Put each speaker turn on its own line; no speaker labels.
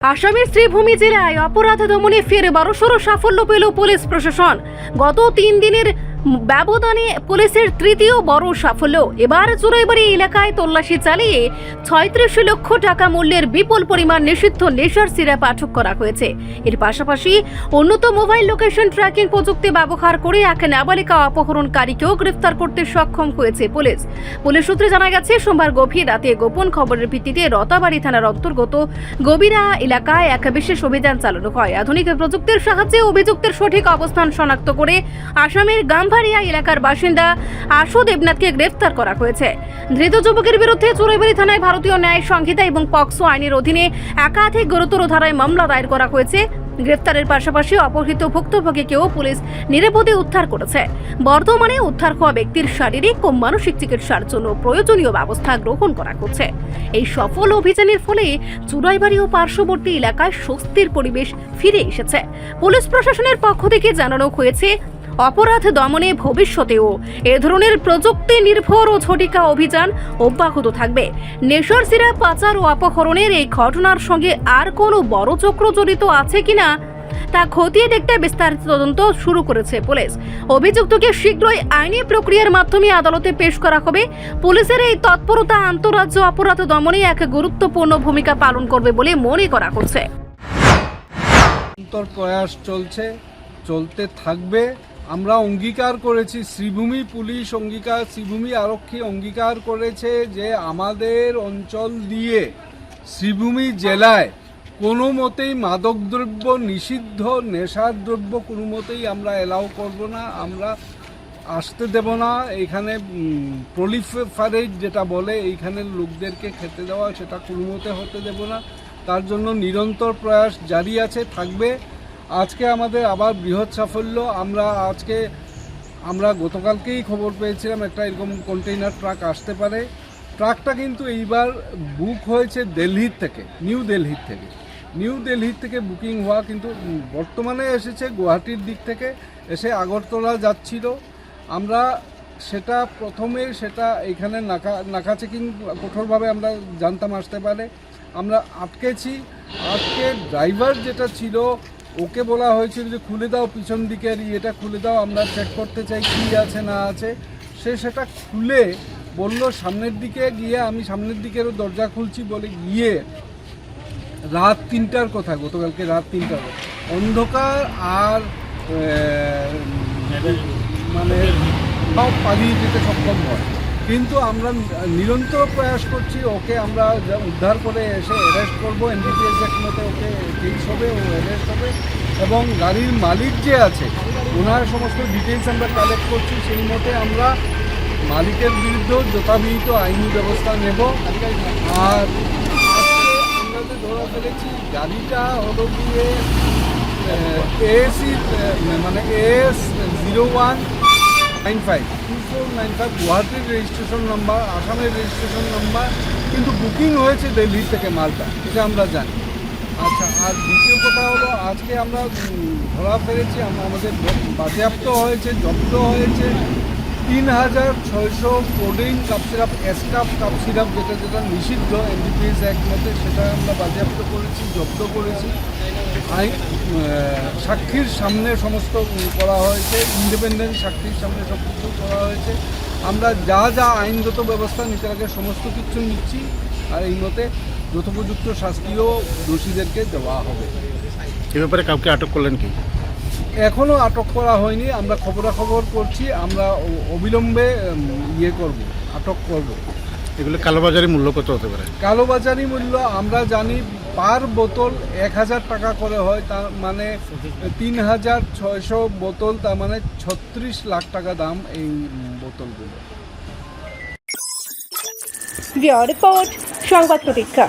আসামের শ্রীভূমি জেলায় অপরাধ দমনে ফের বড়সড় সাফল্য পেল পুলিশ প্রশাসন। গত 3 দিনের ব্যবধানে পুলিশের তৃতীয় বড় সাফল্য। এবার চোরাইবাড়ি এলাকায় তল্লাশি চালিয়ে 36 লক্ষ টাকা মূল্যের বিপুল পরিমাণ নিষিদ্ধ নেশার সিরাপ আটক করা হয়েছে। এর পাশাপাশি উন্নত মোবাইল লোকেশন ট্র্যাকিং প্রযুক্তি ব্যবহার করে এক নাবালিকা অপহরণকারীকেও গ্রেফতার করতে সক্ষম হয়েছে পুলিশ। পুলিশ সূত্রে জানা গেছে, সোমবার গভীর রাতে গোপন খবরের ভিত্তিতে রতাবাড়ি থানার অন্তর্গত গবিরা এলাকায় এক বিশেষ অভিযান চালানো হয়। আধুনিক প্রযুক্তির সাহায্যে অভিযুক্তের সঠিক অবস্থান শনাক্ত করে আসামের গাম্ভারিয়া এলাকার বাসিন্দা আশু দেবনাথকে গ্রেফতার করা হয়েছে। ধৃত যুবকের বিরুদ্ধে চোরাইবাড়ি থানায় ভারতীয় ন্যায় সংহিতা এবং পক্সো আইনের অধীনে একাধিক গুরুতর ধারায় মামলা দায়ের করা হয়েছে। গ্রেফতারের পাশাপাশি অপহৃত ভুক্তভোগীকেও পুলিশ নিরাপদে উদ্ধার করেছে। বর্তমানে উদ্ধার হওয়া ব্যক্তির শারীরিক ও মানসিক চিকিৎসার জন্য প্রয়োজনীয় ব্যবস্থা গ্রহণ করা হচ্ছে। এই সফল অভিযানের ফলে চোরাইবাড়ি ও পার্শ্ববর্তী এলাকায় স্বস্তির পরিবেশ ফিরে এসেছে। পুলিশ প্রশাসনের পক্ষ থেকে জানানো হয়েছে, অপরাধ দমনে ভবিষ্যতেও এ ধরনের প্রযুক্তি নির্ভর ও ঝটিকা অভিযান অব্যাহত থাকবে। নেশার সিরাপ পাচার ও অপহরণের এই ঘটনার সঙ্গে আর কোনো বড় চক্র জড়িত আছে কিনা তা খতিয়ে দেখতে বিস্তারিত তদন্ত শুরু করেছে পুলিশ। অভিযুক্তকে শীঘ্রই আইনি প্রক্রিয়ার মাধ্যমে আদালতে পেশ করা হবে। পুলিশের এই তৎপরতা আন্তঃরাজ্য অপরাধ দমনে এক গুরুত্বপূর্ণ ভূমিকা পালন করবে বলে মনে করা হচ্ছে।
প্রয়াস চলতে থাকবে। আমরা অঙ্গীকার করেছি, শ্রীভূমি পুলিশ অঙ্গীকার, শ্রীভূমি আরক্ষী অঙ্গীকার করেছে যে আমাদের অঞ্চল দিয়ে শ্রীভূমি জেলায় কোনো মতেই মাদকদ্রব্য নিষিদ্ধ নেশার দ্রব্য কোনো মতেই আমরা এলাও করব না, আমরা আসতে দেব না। এইখানে প্রলিফারেট যেটা বলে, এইখানের লোকদেরকে খেতে দেওয়া, সেটা কোনো মতে হতে দেব না। তার জন্য নিরন্তর প্রয়াস জারি আছে, থাকবে। আজকে আমাদের আবার বৃহৎ সাফল্য। আমরা গতকালকেই খবর পেয়েছিলাম একটা এরকম কন্টেইনার ট্রাক আসতে পারে। ট্রাকটা কিন্তু এইবার বুক হয়েছে নিউ দিল্লির থেকে বুকিং হওয়া, কিন্তু বর্তমানে এসেছে গুয়াহাটির দিক থেকে, এসে আগরতলা যাচ্ছিল। আমরা প্রথমে এখানে নাকা চেকিং কঠোরভাবে আমরা জানতাম আসতে পারে, আমরা আটকে ড্রাইভার যেটা ছিল ওকে বলা হয়েছিল যে খুলে দাও, পিছন দিকের ইয়েটা খুলে দাও, আমরা চেক করতে চাই কী আছে না আছে। সেটা খুলে বলল সামনের দিকে গিয়ে, আমি সামনের দিকেরও দরজা খুলছি বলে গিয়ে রাত 3টার কথা, গতকালকে রাত 3টার অন্ধকার আর মানে পালিয়ে যেতে সক্ষম হয়। কিন্তু আমরা নিরন্তর প্রয়াস করছি, ওকে আমরা উদ্ধার করে এসে অ্যারেস্ট করবো। NDPS অ্যাক্ট মতে ওকে কেস হবে, ও অ্যারেস্ট হবে। এবং গাড়ির মালিক যে আছে ওনার সমস্ত ডিটেলস আমরা কালেক্ট করছি, সেই মতে আমরা মালিকের বিরুদ্ধেও যথাবিহিত আইনি ব্যবস্থা নেব। আর আমরা যে ধরা ফেলেছি গাড়িটা হলো গিয়ে AS0195 গুয়াহাটির রেজিস্ট্রেশন নাম্বার, আসামের রেজিস্ট্রেশন নাম্বার, কিন্তু বুকিং হয়েছে দিল্লি থেকে মালটা, এটা আমরা জানি। আচ্ছা, আর দ্বিতীয় কথা হলো আজকে আমরা ধরা ফেলেছি, আমাদের বাজেয়াপ্ত হয়েছে, জব্দ হয়েছে 3600 কোডিং কাপ সিরাপ, এসকাপ কাপ সিরাপ, যেটা নিষিদ্ধ NDPS অ্যাক্ট মতে, সেটা আমরা বাজেয়াপ্ত করেছি, জব্দ করেছি। সাক্ষীর সামনে সমস্ত করা হয়েছে, ইন্ডিপেন্ডেন্ট সাক্ষীর সামনে সব কিছু করা হয়েছে। আমরা যা আইনগত ব্যবস্থা নিতে লাগে সমস্ত কিছু নিচ্ছি, আর এই মতে যথোপযুক্ত শাস্তিও দোষীদেরকে দেওয়া হবে।
এ ব্যাপারে কাউকে আটক করলেন কি?
এখনও আটক করা হয়নি, আমরা খবরাখবর করছি, আমরা অবিলম্বে আটক করব।
এগুলো কালোবাজারি মূল্য কত হতে পারে?
কালোবাজারি মূল্য আমরা জানি পার বোতল 1000 টাকা করে হয়, তার মানে 3600 বোতল, তার মানে 36 লাখ টাকা দাম এই বোতলগুলো।
রিপোর্ট সংবাদ প্রতীক্ষা।